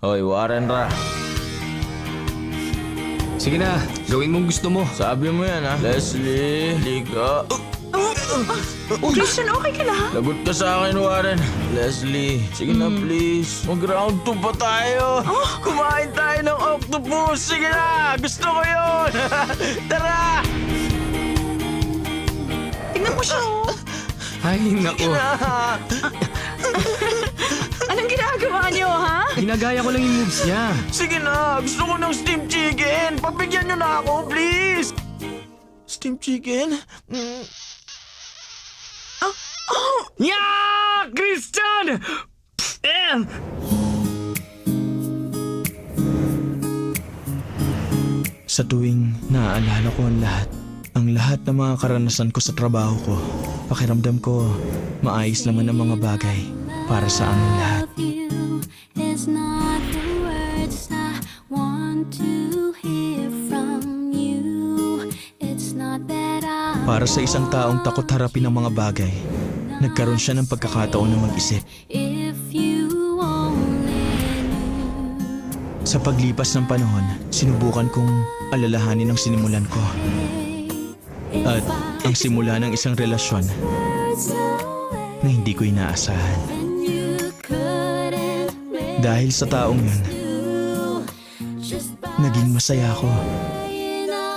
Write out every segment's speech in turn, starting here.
Hoy, Warren Ra. Sige na, gawin mong gusto mo. Sabi mo yan, ha? Leslie, liga. Christian, okay ka na? Lagot ka sa akin, Warren. Leslie, sige na please. Mag-round 2 pa tayo. Kumain tayo ng octopus. Sige na, gusto ko yun. Tara! Tingnan mo siya, oh. Ay, naku. Anong ginagawa niyo, ha? Ginagaya ko lang yung moves niya. Sige na, gusto ko ng steamed chicken. Pagbigyan nyo na ako, please. Steamed chicken? Yeah! Christian! Sa tuwing naaalala ko ang lahat ng mga karanasan ko sa trabaho ko, pakiramdam ko maayos naman ang mga bagay para sa aming lahat. It's not the words I want to hear from you. It's not that I Para sa isang taong takot harapin ang mga bagay, nagkaroon siya ng pagkakataon na mag-isip. if you only knew. Sa paglipas ng panahon, sinubukan kong alalahanin ang sinimulan ko at ang simula ng isang relasyon na hindi ko inaasahan. Dahil sa taong yun, naging masaya ako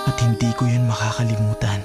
at hindi ko yun makakalimutan.